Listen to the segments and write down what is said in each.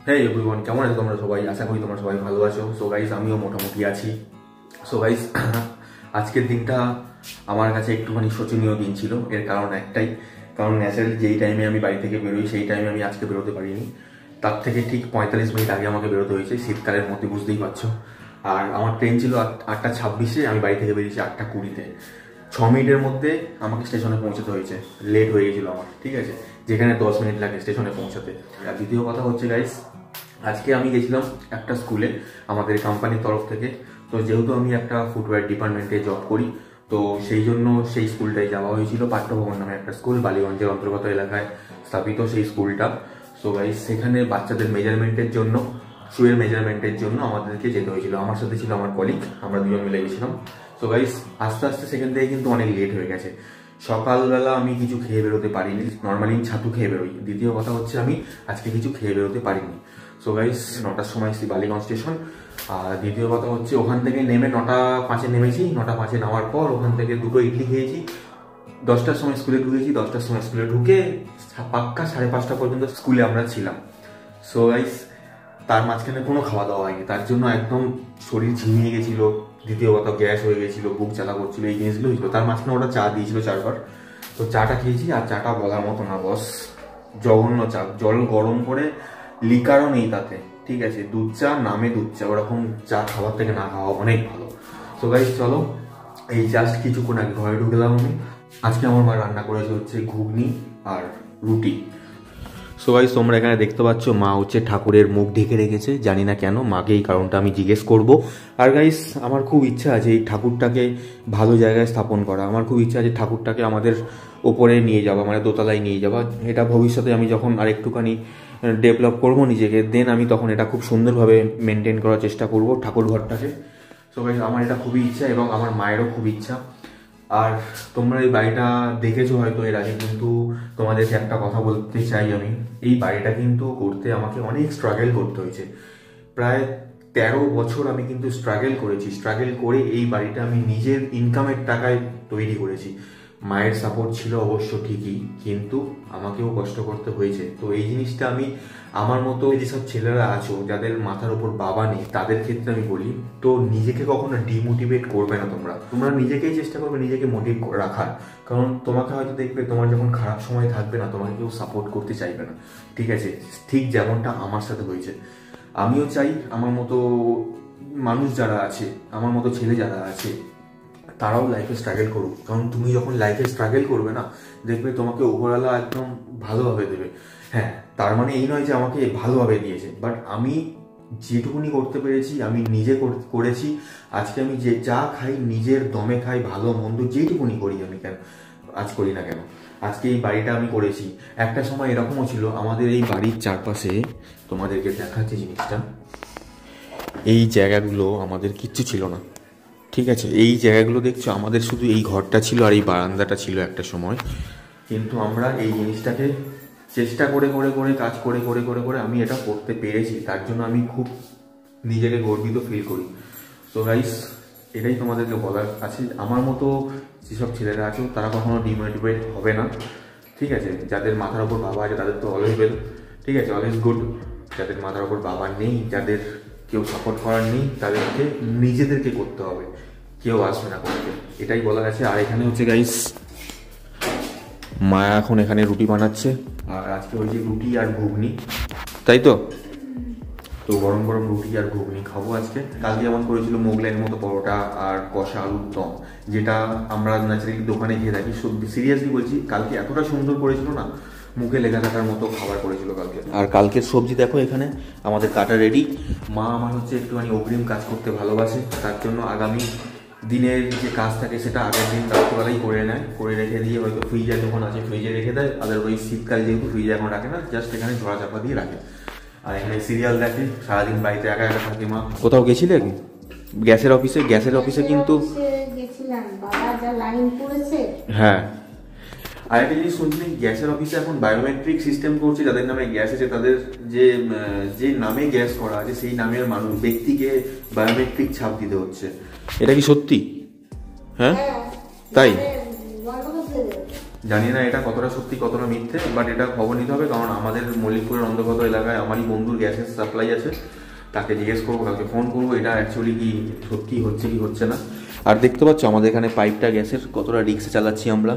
হ্যাঁ এভরিওয়ান, কেমন আছো তোমরা সবাই? আশা করি তোমরা সবাই ভালো আছো। সো গাইস, আমিও মোটামুটি আছি। সো গাইস, আজকের দিনটা আমার কাছে একটুখানি শোচনীয় দিন ছিল। এর কারণ একটাই, কারণ ন্যাচারালি যেই টাইমে আমি বাড়ি থেকে বেরোই সেই টাইমে আমি আজকে বেরোতে পারিনি। তার থেকে ঠিক 45 মিনিট আগে আমাকে বেরোতে হয়েছে, শীতকালের মধ্যে, বুঝতেই পারছো। আর আমার ট্রেন ছিল 8:26-এ, আমি বাড়ি থেকে বেরিয়েছি 8:20-তে। 6 মিনিটের মধ্যে আমাকে স্টেশনে পৌঁছাতে হয়েছে। লেট হয়ে গেছিলো আমার, ঠিক আছে, যেখানে 10 মিনিট লাগে স্টেশনে পৌঁছাতে। আর দ্বিতীয় কথা হচ্ছে গাইস, আজকে আমি গেছিলাম একটা স্কুলে আমাদের কোম্পানির তরফ থেকে। তো যেহেতু আমি একটা ফুটওয়্যার ডিপার্টমেন্টে জব করি, তো সেই জন্য সেই স্কুলটায় যাওয়া হয়েছিল। পাঠ্যভবন নামে একটা স্কুল, বালিগঞ্জের অন্তর্গত এলাকায় স্থাপিত সেই স্কুলটা। সো গাইস, সেখানে বাচ্চাদের মেজারমেন্টের জন্য, শুয়ের মেজারমেন্টের জন্য আমাদেরকে যেতে হয়েছিল। আমার সাথে ছিল আমার কলিগ, আমরা দুজন মিলে গেছিলাম। সো গাইস, আস্তে আস্তে সেখান থেকে কিন্তু অনেক লেট হয়ে গেছে। সকালবেলা আমি কিছু খেয়ে বেরোতে পারিনি, নর্মালি ছাতু খেয়ে বেরোই। দ্বিতীয় কথা হচ্ছে আমি আজকে কিছু খেয়ে বেরোতে পারিনি। সো গাইস, 9টার সময় এসেছি বালিগঞ্জ স্টেশন। আর দ্বিতীয় কথা হচ্ছে ওখান থেকে নেমে 9:05-এ নেমেছি। 9:05-এ নামার পর ওখান থেকে 2টো ইডলি খেয়েছি। 10টার সময় স্কুলে ঢুকেছি। 10টার সময় স্কুলে ঢুকে পাক্কা 5:30 পর্যন্ত স্কুলে আমরা ছিলাম। সো গাইস, তার মাঝখানে কোনো খাওয়া দাওয়া হয়নি, তার জন্য একদম শরীর ঝিমিয়ে গেছিল। দ্বিতীয় কথা, গ্যাস হয়ে গেছিল, বুক জ্বালা করছিল, এই জিনিসগুলো হয়েছিল। তার মাঝখানে ওরা চা দিয়েছিল 4 বার। তো চাটা খেয়েছি, আর চাটা বলার মতো না বস, জঘন্য চা। জল গরম করে, লিকারও নেই তাতে, ঠিক আছে, দুধ চা নামে দুধ চা। ওরকম চা খাওয়ার থেকে না খাওয়া অনেক ভালো। সো গাইস চলো, এই জাস্ট কিছুক্ষণ আগে ঘরে ঢুকলাম আমি। আজকে আমার মা রান্না করেছে হচ্ছে ঘুগনি আর রুটি। সো গাইস, তোমরা এখানে দেখতে পাচ্ছ মা হচ্ছে ঠাকুরের মুখ ঢেকে রেখেছে। জানি না কেন, মাকে এই কারণটা আমি জিজ্ঞেস করব। আর গাইস, আমার খুব ইচ্ছা আছে এই ঠাকুরটাকে ভালো জায়গায় স্থাপন করা। আমার খুব ইচ্ছা আছে ঠাকুরটাকে আমাদের ওপরে নিয়ে যাওয়া, মানে দোতলায় নিয়ে যাওয়া। এটা ভবিষ্যতে আমি যখন আর একটুখানি ডেভেলপ করবো নিজেকে, দেন আমি তখন এটা খুব সুন্দরভাবে মেনটেন করার চেষ্টা করব ঠাকুর ঘরটাকে। সো গাইস, আমার এটা খুবই ইচ্ছা এবং আমার মায়েরও খুব ইচ্ছা। আর তোমরা এই বাড়িটা দেখেছো হয়তো এর আগে, কিন্তু তোমাদেরকে একটা কথা বলতে চাই আমি। এই বাড়িটা কিন্তু করতে আমাকে অনেক স্ট্রাগল করতে হয়েছে। প্রায় 13 বছর আমি কিন্তু স্ট্রাগল করেছি। স্ট্রাগল করে এই বাড়িটা আমি নিজের ইনকামের টাকায় তৈরি করেছি। মায়ের সাপোর্ট ছিল অবশ্য ঠিকই, কিন্তু আমাকেও কষ্ট করতে হয়েছে। তো এই জিনিসটা আমি আমার মতো যেসব ছেলেরা আছো যাদের মাথার উপর বাবা নেই, তাদের ক্ষেত্রে আমি বলি, তো নিজেকে কখনো ডিমোটিভেট করবে না। তোমরা নিজেকেই চেষ্টা করবে নিজেকে মোটিভ রাখার। কারণ তোমাকে হয়তো দেখবে তোমার যখন খারাপ সময় থাকবে না, তোমাকে কেউ সাপোর্ট করতে চাইবে না, ঠিক আছে, ঠিক যেমনটা আমার সাথে হয়েছে। আমিও চাই আমার মতো মানুষ যারা আছে, আমার মতো ছেলে যারা আছে, তারাও লাইফে স্ট্রাগল করুক। কারণ তুমি যখন লাইফে স্ট্রাগল করবে না, দেখবে তোমাকে ওপরওয়ালা একদম ভালোভাবে দেবে। হ্যাঁ, তার মানে এই নয় যে আমাকে ভালোভাবে দিয়েছে, বাট আমি যেটুকুনি করতে পেরেছি আমি নিজে করেছি। আজকে আমি যে যা খাই নিজের দমে খাই, ভালো মন্দ যেটুকুনি করি আমি, কেন আজ করি না কেন, আজকে এই বাড়িটা আমি করেছি। একটা সময় এরকমও ছিল আমাদের এই বাড়ির চারপাশে, তোমাদেরকে দেখাচ্ছি জিনিসটা, এই জায়গাগুলো আমাদের কিচ্ছু ছিল না, ঠিক আছে। এই জায়গাগুলো দেখছো, আমাদের শুধু এই ঘরটা ছিল আর এই বারান্দাটা ছিল একটা সময়। কিন্তু আমরা এই জিনিসটাকে চেষ্টা করে করে করে কাজ করে করে করে করে আমি এটা করতে পেরেছি। তার জন্য আমি খুব নিজেকে গর্বিত ফিল করি। সো গাইস, এটাই তোমাদেরকে বলার আছে। আমার মতো যেসব ছেলেরা আছে তারা কখনো ডিমোটিভেট হবে না, ঠিক আছে। যাদের মাথার ওপর বাবা আছে তাদের তো অলওয়েজ ওয়েল, ঠিক আছে, অলওয়েজ গুড। যাদের মাথার ওপর বাবা নেই, যাদের কেউ সাপোর্ট করার নেই, তাদেরকে নিজেদেরকে করতে হবে, কেউ আসবে না করতে, এটাই বলা আছে। আর এখানে হচ্ছে গাইস, মা এখন এখানে রুটি বানাচ্ছে। আর আজকে ওই যে রুটি আর ঘুগনি, তাই তো গরম গরম রুটি আর ঘুগনি খাবো আজকে। কালকে যেমন করেছিল মোগলাইয়ের মতো পরোটা আর কষা আলুর দম, যেটা আমরা ন্যাচারালি দোকানে খেয়ে থাকি। সিরিয়াসলি বলছি, কালকে এতটা সুন্দর করেছিল না, মুখে লেখা থাকার মতো খাবার করেছিল কালকে। আর কালকের সবজি দেখো এখানে আমাদের কাটা রেডি। মা আমার হচ্ছে একটুখানি অগ্রিম কাজ করতে ভালোবাসে, তার জন্য আগামী দিনের যে কাজ থাকে সেটা আগের দিন রাত্রিবেলাই করে নেয়, করে রেখে দিয়ে হয়তো ফ্রিজে যখন আছে ফ্রিজে রেখে দেয়। আদারওয়াইজ শীতকাল যেহেতু ফ্রিজে এখন রাখে না, জাস্ট এখানে ঝোড়া চাপা দিয়ে রাখে। আর এখানে সিরিয়াল দেখে, সারাদিন বাড়িতে একা একা থাকে মা। কোথাও গেছিলে কি গ্যাসের অফিসে? গ্যাসের অফিসে কিন্তু হ্যাঁ, আর একটা জিনিস শুনছি, গ্যাসের অফিসে এখন বায়োমেট্রিক সিস্টেম করছে। যাদের নামে গ্যাস আছে তাদের যে নামে গ্যাস করা আছে সেই নামের মানুষ ব্যক্তিকে বায়োমেট্রিক ছাপ দিতে হচ্ছে। এটা কি সত্যি? হ্যাঁ, তাই জানি না এটা কতটা সত্যি কতটা মিথ্যে, বাট এটা খবর নিতে হবে, কারণ আমাদের মল্লিকপুরের অন্তর্গত এলাকায় আমারই বন্ধুর গ্যাসের সাপ্লাই আছে, তাকে জিজ্ঞেস করবো, কাউকে ফোন করবো এটা অ্যাকচুয়ালি কি সত্যি হচ্ছে কি হচ্ছে না। আর দেখতে পাচ্ছ আমাদের এখানে পাইপটা গ্যাসের কতটা রিক্সে চালাচ্ছি আমরা,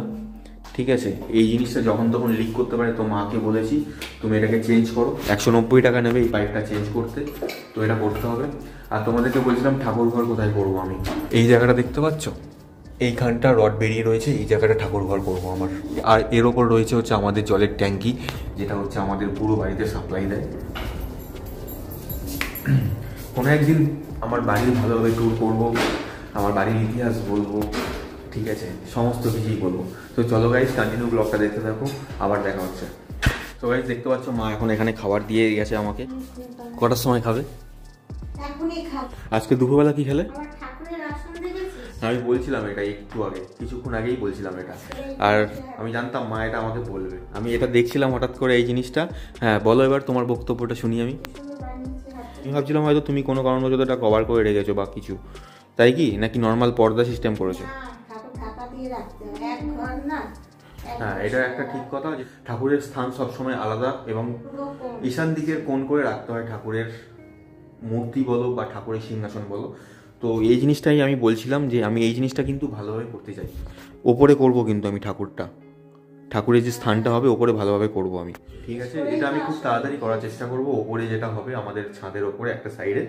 ঠিক আছে। এই জিনিসটা যখন তখন লিক করতে পারে, তো মাকে বলেছি তুমি এটাকে চেঞ্জ করো, 190 টাকা নেবে এই পাইপটা চেঞ্জ করতে, তো এটা করতে হবে। আর তোমাদেরকে বলছিলাম ঠাকুর ঘর কোথায় করবো আমি, এই জায়গাটা দেখতে পাচ্ছ, এইখানটা রড বেরিয়ে রয়েছে, এই জায়গাটা ঠাকুর ঘর করবো আমার। আর এর ওপর রয়েছে হচ্ছে আমাদের জলের ট্যাঙ্কি, যেটা হচ্ছে আমাদের পুরো বাড়িতে সাপ্লাই দেয়। কোনো একদিন আমার বাড়ির ভালোভাবে ট্যুর করবো, আমার বাড়ির ইতিহাস বলবো, ঠিক আছে, সমস্ত কিছুই বলবো। তো চলো গাইস, কন্টিনিউ ব্লগটা দেখতে থাকো, আবার দেখা হচ্ছে। তো গাইস দেখতে পাচ্ছ মা এখন এখানে খাবার দিয়ে গেছে আমাকে। কটার সময় খাবে? আজকে দুপুরবেলা কি খেলে? আমি বলছিলাম এটা একটু আগে, কিছুক্ষণ আগেই বলছিলাম এটা, আর আমি জানতাম মা এটা আমাকে বলবে। আমি এটা দেখছিলাম হঠাৎ করে এই জিনিসটা। হ্যাঁ বলো, এবার তোমার বক্তব্যটা শুনি আমি। আমি ভাবছিলাম হয়তো তুমি কোনো কারণবশত এটা কভার করে রেখেছো বা কিছু, তাই কি, নাকি নর্মাল পর্দা সিস্টেম করেছো? হ্যাঁ, এটা একটা ঠিক কথা যে ঠাকুরের স্থান সবসময় আলাদা, এবং ঈশান দিকের কোণ করে রাখতে হয় ঠাকুরের মূর্তি বলো বা ঠাকুরের সিংহাসন বলো। তো এই জিনিসটাই আমি বলছিলাম যে আমি এই জিনিসটা কিন্তু ভালোভাবে করতে চাই, ওপরে করব কিন্তু আমি ঠাকুরের যে স্থানটা হবে ওপরে ভালোভাবে করব আমি, ঠিক আছে। এটা আমি খুব তাড়াতাড়ি করার চেষ্টা করব। ওপরে যেটা হবে আমাদের ছাদের ওপরে একটা সাইডে,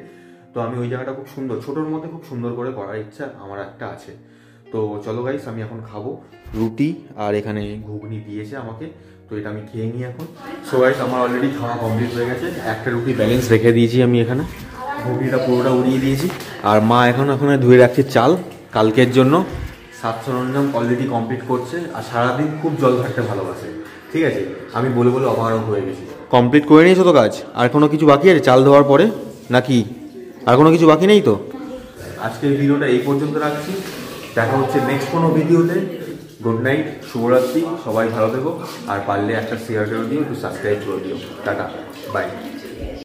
তো আমি ওই জায়গাটা খুব সুন্দর ছোটোর মধ্যে খুব সুন্দর করে করার ইচ্ছা আমার একটা আছে। তো চলো গাইস, আমি এখন খাবো রুটি, আর এখানে ঘুগনি দিয়েছে আমাকে, তো এটা আমি খেয়ে নিই এখন। সো গাইস, আমার অলরেডি খাওয়া কমপ্লিট হয়ে গেছে, একটা রুটি ব্যালেন্স রেখে দিয়েছি আমি এখানে, ঘুগনিটা পুরোটা উড়িয়ে দিয়েছি। আর মা এখন ধুয়ে রাখছে চাল কালকের জন্য, সাত সরঞ্জাম অলরেডি কমপ্লিট করছে। আর সারাদিন খুব জল ঘাটতে ভালোবাসে, ঠিক আছে। আমি বলে বলে অপারক হয়ে গেছি। কমপ্লিট করে নিয়েছো তো কাজ? আর কোনো কিছু বাকি আছে চাল দেওয়ার পরে নাকি আর কোনো কিছু বাকি নেই? তো আজকের ভিডিওটা এই পর্যন্ত রাখছি, দেখা হচ্ছে নেক্সট কোনো ভিডিওতে। গুড নাইট, শুভরাত্রি, সবাই ভালো থেকো, আর পারলে একটা শেয়ার করে দিও, একটু সাবস্ক্রাইব করে দিও। টাটা, বাই।